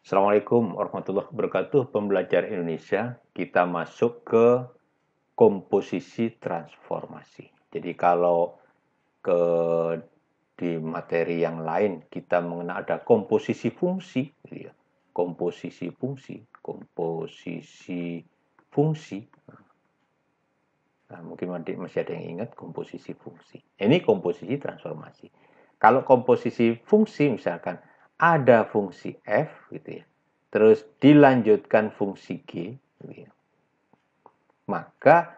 Assalamualaikum warahmatullahi wabarakatuh. Pembelajar Indonesia, kita masuk ke komposisi transformasi. Jadi kalau ke di materi yang lain kita mengenal ada komposisi fungsi, gitu ya. Komposisi fungsi. Nah, mungkin masih ada yang ingat komposisi fungsi. Ini komposisi transformasi. Kalau komposisi fungsi misalkan ada fungsi f gitu ya. Terus dilanjutkan fungsi g gitu ya. Maka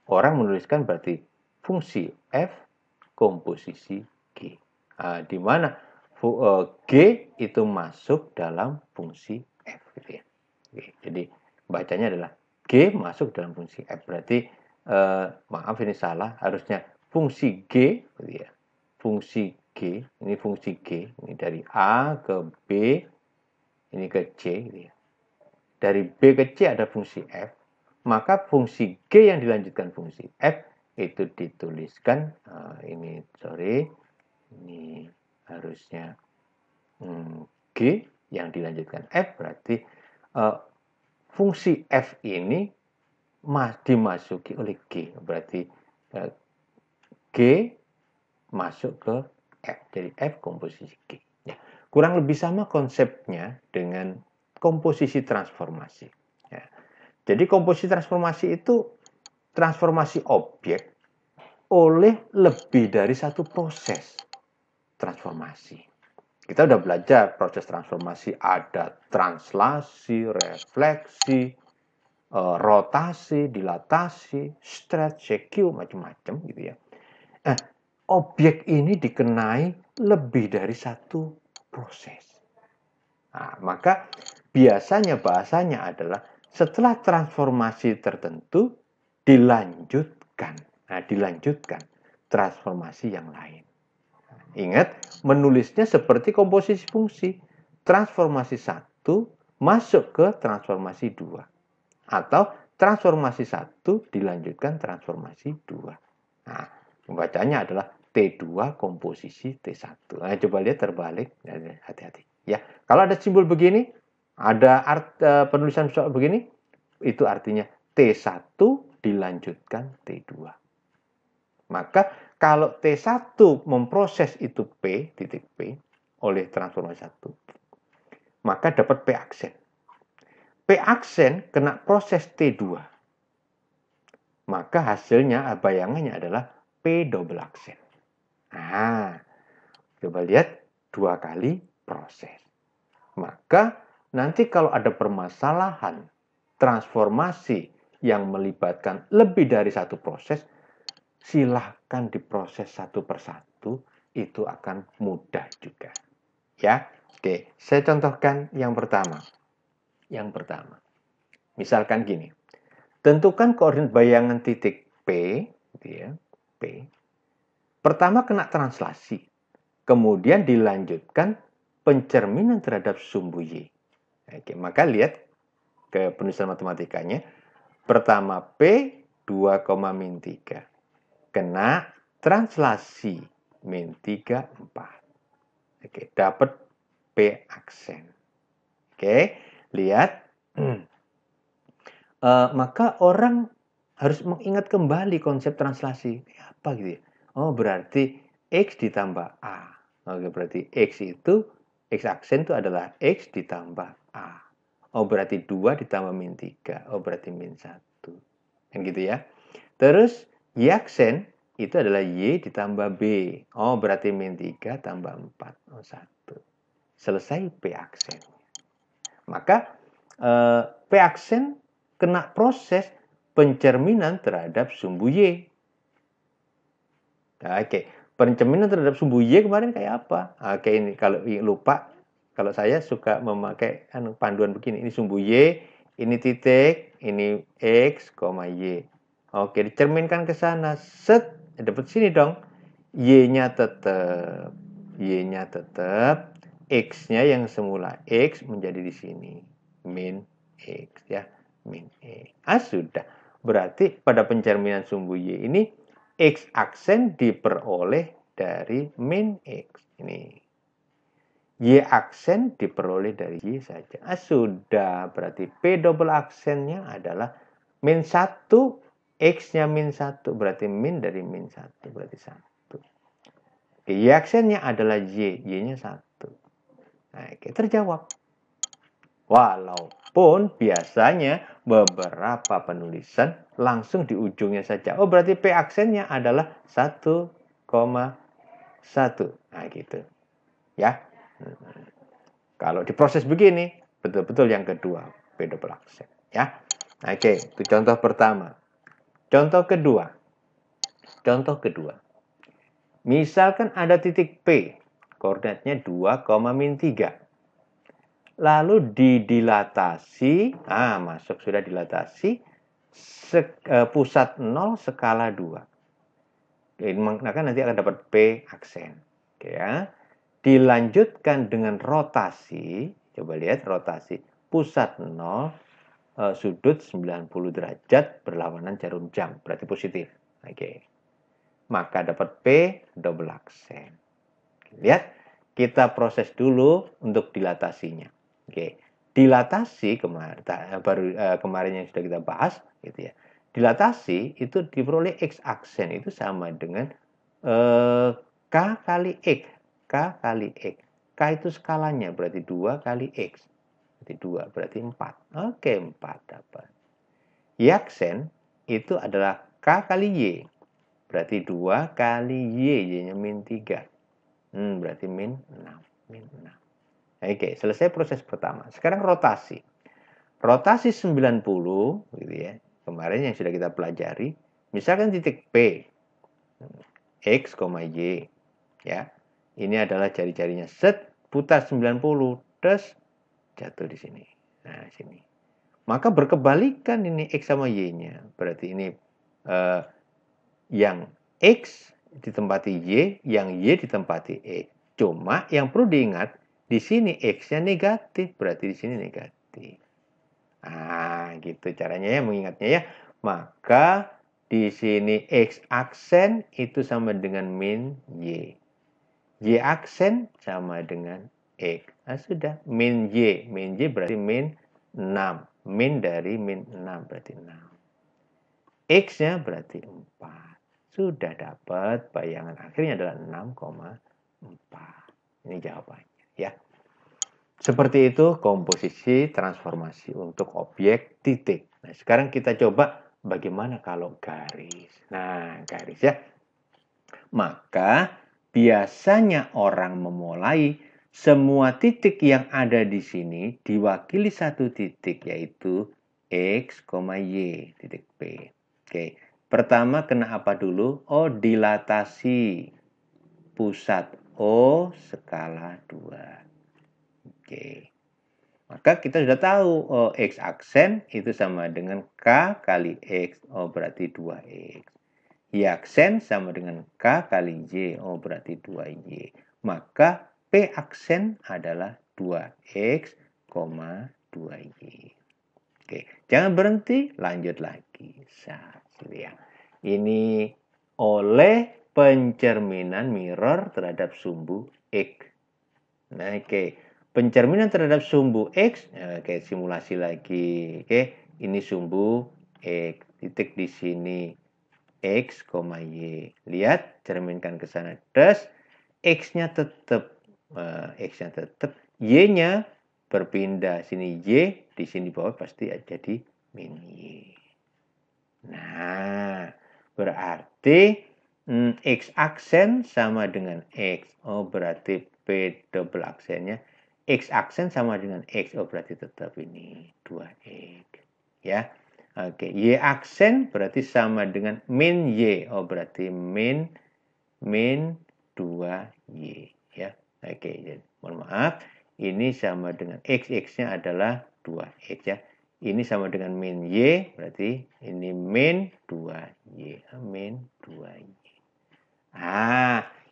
orang menuliskan berarti fungsi f komposisi g. Di mana g itu masuk dalam fungsi f gitu ya. Oke, jadi bacanya adalah G masuk dalam fungsi F. Berarti maaf ini salah, harusnya fungsi G gitu ya. Fungsi G, ini fungsi G, ini dari A ke B, ini ke C gitu ya. Dari B ke C ada fungsi F, maka fungsi G yang dilanjutkan fungsi F itu dituliskan ini harusnya G yang dilanjutkan F, berarti fungsi F ini dimasuki oleh G. Berarti G masuk ke F. Jadi F komposisi G. Ya. Kurang lebih sama konsepnya dengan komposisi transformasi. Ya. Jadi komposisi transformasi itu transformasi objek oleh lebih dari satu proses transformasi. Kita udah belajar proses transformasi, ada translasi, refleksi, rotasi, dilatasi, stretch, CQ, macam-macam gitu ya. Objek ini dikenai lebih dari satu proses. Nah, maka biasanya bahasanya adalah setelah transformasi tertentu dilanjutkan. Nah, dilanjutkan transformasi yang lain. Ingat, menulisnya seperti komposisi fungsi. Transformasi 1 masuk ke transformasi 2. Atau transformasi 1 dilanjutkan transformasi 2. Nah, pembacanya adalah T2 komposisi T1. Nah, coba lihat terbalik. Hati-hati. Ya, kalau ada simbol begini, ada penulisan soal begini, itu artinya T1 dilanjutkan T2. Maka kalau T1 memproses itu P, titik P, oleh transformasi 1, maka dapat P aksen. P aksen kena proses T2. Maka hasilnya, bayangannya adalah P double aksen. Nah, coba lihat 2 kali proses. Maka nanti kalau ada permasalahan transformasi yang melibatkan lebih dari satu proses, silahkan diproses satu persatu, itu akan mudah juga. Ya, oke, saya contohkan yang pertama. Yang pertama, misalkan gini, tentukan koordinat bayangan titik P, gitu ya, P. Pertama kena translasi, kemudian dilanjutkan pencerminan terhadap sumbu Y. Oke, maka lihat ke penulisan matematikanya. Pertama P 2, min 3. Kena translasi min 3, 4. Oke, dapat P aksen. Oke, lihat. Maka orang harus mengingat kembali konsep translasi. Apa gitu ya? Oh, berarti X ditambah A. Oke, berarti X aksen itu adalah X ditambah A. Oh, berarti 2 ditambah min 3. Oh, berarti min 1. Kan gitu ya. Terus Y aksen itu adalah Y ditambah B. Oh, berarti min 3 tambah 4. Oh, 1. Selesai P aksen. Maka P aksen kena proses pencerminan terhadap sumbu Y. Nah, oke, pencerminan terhadap sumbu Y kemarin kayak apa? Oke, ini kalau lupa, kalau saya suka memakai panduan begini. Ini sumbu Y, ini titik, ini X, Y. Oke, dicerminkan ke sana. Set, dapat sini dong. Y-nya tetap. Y-nya tetap. X-nya yang semula X menjadi di sini. Min X ya. Min X. Sudah. Berarti pada pencerminan sumbu Y ini X aksen diperoleh dari min X. Ini. Y aksen diperoleh dari Y saja. Sudah, berarti P double aksennya adalah min 1, X-nya min 1, berarti min dari min 1, berarti 1. Y aksennya adalah Y, Y-nya 1. Nah, oke, terjawab. Walaupun biasanya beberapa penulisan langsung di ujungnya saja. Oh, berarti P aksennya adalah 1,1. Nah, gitu. Ya. Kalau diproses begini, betul-betul yang kedua, P double aksen. Ya. Oke, itu contoh pertama. Contoh kedua. Contoh kedua. Misalkan ada titik P, koordinatnya 2,-3. Lalu didilatasi, masuk sudah dilatasi, pusat 0 skala 2. Maka nanti akan dapat P aksen. Oke ya. Dilanjutkan dengan rotasi, coba lihat rotasi, pusat 0, sudut 90 derajat berlawanan jarum jam, berarti positif. Oke. Maka dapat P double aksen. Lihat, kita proses dulu untuk dilatasinya. Oke. Dilatasi kemarin yang sudah kita bahas gitu ya. Dilatasi itu diperoleh X aksen itu sama dengan K kali X. K kali X. K itu skalanya berarti 2 kali X. Berarti 2, berarti 4. Oke, 4 dapat. Y aksen itu adalah K kali Y. Berarti 2 kali Y, Y-nya min 3. Berarti min 6. Min 6. Oke, selesai proses pertama. Sekarang rotasi. Rotasi 90, gitu ya. Kemarin yang sudah kita pelajari. Misalkan titik P. X, Y. Ya. Ini adalah jari-jarinya. Set, putar 90. Terus jatuh di sini. Nah, sini. Maka berkebalikan ini X sama Y-nya. Berarti ini yang X ditempati Y, yang Y ditempati X. Cuma yang perlu diingat, di sini X-nya negatif, berarti di sini negatif. Gitu caranya ya mengingatnya ya. Maka di sini X aksen itu sama dengan min Y. Y aksen sama dengan X. Sudah, min Y. Min Y berarti min 6. Min dari min 6 berarti 6. X-nya berarti 4. Sudah dapat, bayangan akhirnya adalah 6,4. Ini jawabannya ya. Seperti itu komposisi transformasi untuk objek titik. Nah, sekarang kita coba bagaimana kalau garis. Nah, garis ya. Maka biasanya orang memulai semua titik yang ada di sini diwakili satu titik yaitu X, Y, titik P. Oke, pertama kena apa dulu? Oh, dilatasi pusat O skala 2. Oke. Maka kita sudah tahu X aksen itu sama dengan K kali X. Berarti 2X. Y aksen sama dengan K kali Y. Berarti 2Y. Maka P aksen adalah 2X, 2Y. Oke, jangan berhenti, lanjut lagi. Ya. Ini oleh pencerminan mirror terhadap sumbu X. Nah, oke. Pencerminan terhadap sumbu X, oke, simulasi lagi. Oke, ini sumbu X. Titik di sini X, Y. Lihat, cerminkan ke sana. Terus X-nya tetap. X-nya tetap. Y-nya berpindah. Sini Y, di sini bawah pasti jadi min Y. Nah, berarti X aksen sama dengan X. Berarti P double aksennya. X aksen sama dengan X. berarti tetap ini 2X. Ya. Oke, Y aksen berarti sama dengan min Y. Berarti min 2Y. Ya. Oke, jadi, mohon maaf. Ini sama dengan X. X-nya adalah 2X ya. Ini sama dengan min Y, berarti ini min 2Y. Min 2Y.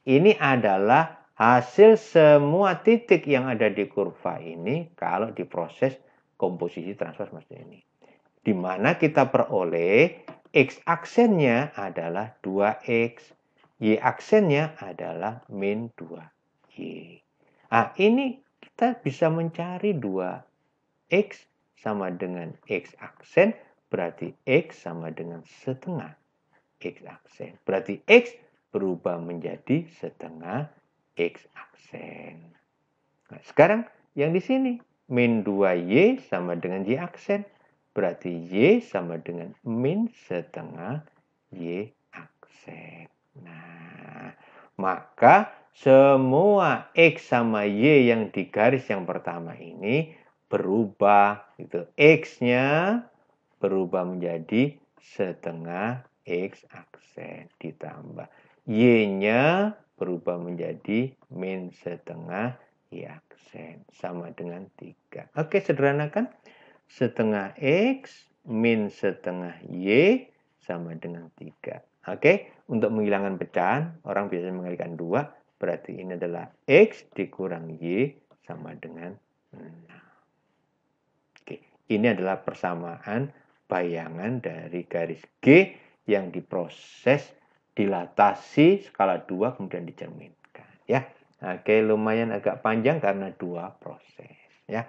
Ini adalah hasil semua titik yang ada di kurva ini kalau diproses komposisi transfer seperti ini. Di mana kita peroleh X aksennya adalah 2X. Y aksennya adalah min 2Y. Ini kita bisa mencari 2x sama dengan x aksen, berarti x sama dengan setengah x aksen. Berarti x berubah menjadi setengah x aksen. Nah, sekarang yang di sini, min 2y sama dengan y aksen. Berarti y sama dengan min setengah y aksen. Nah, maka semua x sama y yang di garis yang pertama ini berubah. Gitu. X-nya berubah menjadi setengah x aksen ditambah y-nya berubah menjadi min setengah y aksen sama dengan 3. Oke, sederhanakan. Setengah x min setengah y sama dengan 3. Oke, untuk menghilangkan pecahan, orang biasanya mengalihkan 2. Berarti ini adalah x dikurang y sama dengan 6. Oke, ini adalah persamaan bayangan dari garis G yang diproses, dilatasi skala 2 kemudian dicerminkan ya. Oke, lumayan agak panjang karena 2 proses ya.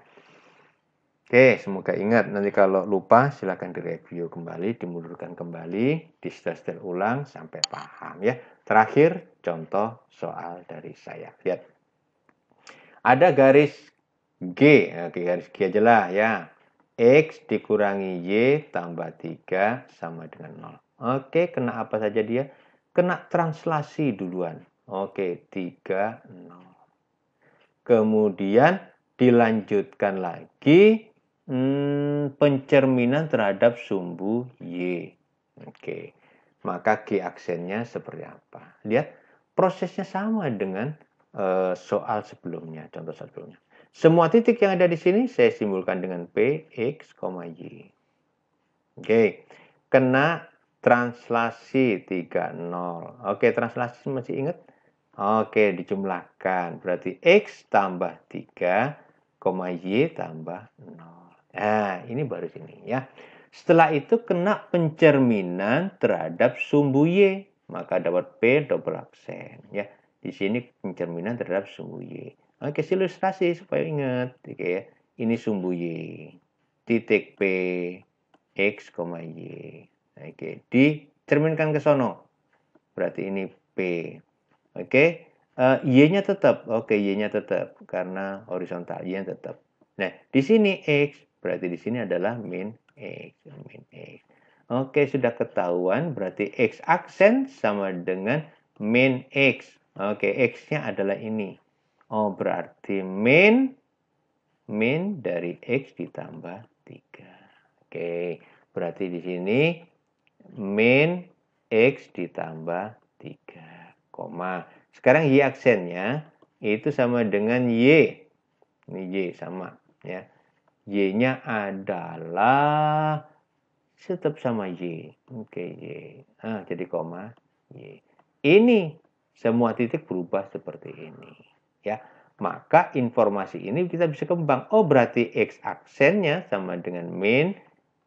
Oke, semoga ingat. Nanti kalau lupa silahkan direview kembali, dimundurkan kembali, disetel ulang sampai paham ya. Terakhir, contoh soal dari saya. Lihat. Ada garis G. Oke, garis G aja lah ya. X dikurangi Y tambah 3 sama dengan 0. Oke, kena apa saja dia? Kena translasi duluan. Oke, 3, 0. Kemudian dilanjutkan lagi pencerminan terhadap sumbu Y. Oke, maka G aksennya seperti apa? Lihat, prosesnya sama dengan soal sebelumnya, contoh sebelumnya. Semua titik yang ada di sini saya simbolkan dengan P, X, Y. Oke, kena translasi 3, 0. Oke, translasi masih ingat? Oke, dijumlahkan. Berarti X tambah 3, Y tambah 0. Nah, ini baru sini ya. Setelah itu kena pencerminan terhadap sumbu Y. Maka dapat P double aksen ya. Di sini pencerminan terhadap sumbu Y. Oke, ilustrasi supaya ingat. Oke ya. Ini sumbu Y. Titik P, X, Y. Oke, dicerminkan ke sono. Berarti ini P. Oke, Y-nya tetap. Oke, Y-nya tetap karena horizontal. Y-nya tetap. Nah, di sini X, berarti di sini adalah min X. Min X. Oke, sudah ketahuan. Berarti X aksen sama dengan min X. Oke, X-nya adalah ini. Oh, berarti min dari X ditambah 3. Oke, berarti di sini min X ditambah 3, koma. Sekarang Y aksennya itu sama dengan Y. Ini Y sama ya. Y-nya adalah tetap sama Y. Oke, Y. Jadi koma Y. Ini semua titik berubah seperti ini ya. Maka informasi ini kita bisa kembang. Oh, berarti X aksennya sama dengan min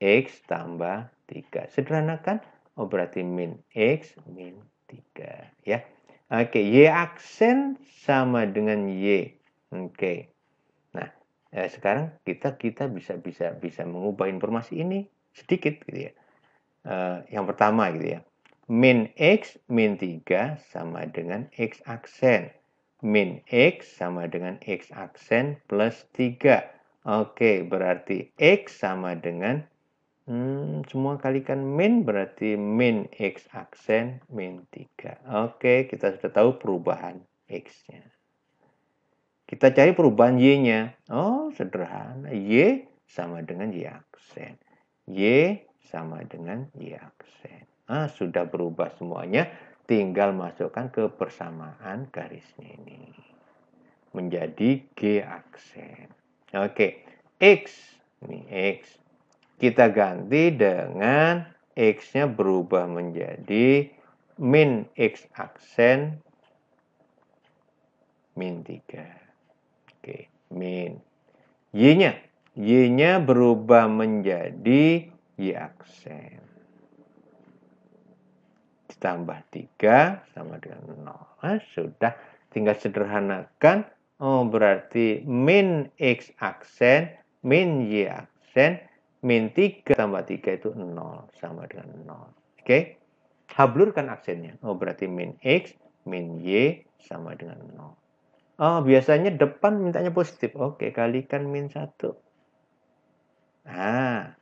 X tambah 3. Sederhanakan. Oh, berarti min X min 3 ya. Oke, Y aksen sama dengan Y. Oke. Nah, sekarang kita bisa mengubah informasi ini sedikit gitu ya. Yang pertama gitu ya. Min X min 3 sama dengan X aksen. Min X sama dengan X aksen plus 3. Oke, berarti X sama dengan semua kalikan min berarti min X aksen min 3. Oke, kita sudah tahu perubahan X-nya. Kita cari perubahan Y-nya. Oh, sederhana. Y sama dengan Y aksen. Y sama dengan Y aksen. Sudah berubah semuanya. Tinggal masukkan ke persamaan garisnya ini. Menjadi G aksen. Oke. X. Ini X. Kita ganti dengan X-nya berubah menjadi min X aksen min 3. Oke, min. Y-nya berubah menjadi Y aksen. Ditambah 3 sama dengan 0. Sudah tinggal sederhanakan. Oh, berarti min X aksen, min Y aksen, min 3 tambah 3 itu 0, sama dengan 0. Oke? Hablurkan aksennya. Oh, berarti min X, min Y, sama dengan 0. Oh, biasanya depan mintanya positif. Oke, kalikan min 1. Nah,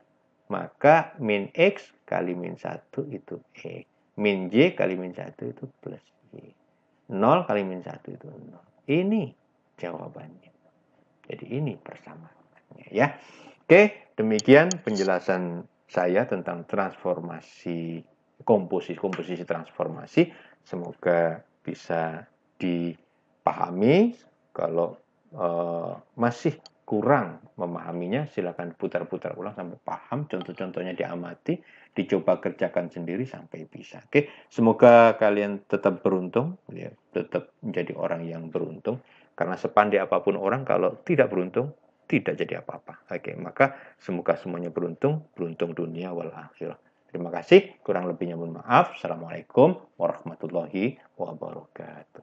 maka min X kali min 1 itu X. Min Y kali min 1 itu plus Y. 0 kali min 1 itu 0. Ini jawabannya. Jadi ini persamaannya ya. Oke, demikian penjelasan saya tentang transformasi komposisi transformasi. Semoga bisa dipahami. Kalau masih kurang memahaminya, silakan putar-putar ulang sampai paham. Contoh-contohnya diamati, dicoba kerjakan sendiri sampai bisa. Oke, semoga kalian tetap beruntung, ya, tetap menjadi orang yang beruntung. Karena sepandai apapun orang, kalau tidak beruntung, tidak jadi apa-apa. Oke, maka semoga semuanya beruntung, beruntung dunia wal akhirah. Terima kasih, kurang lebihnya mohon maaf. Assalamualaikum warahmatullahi wabarakatuh.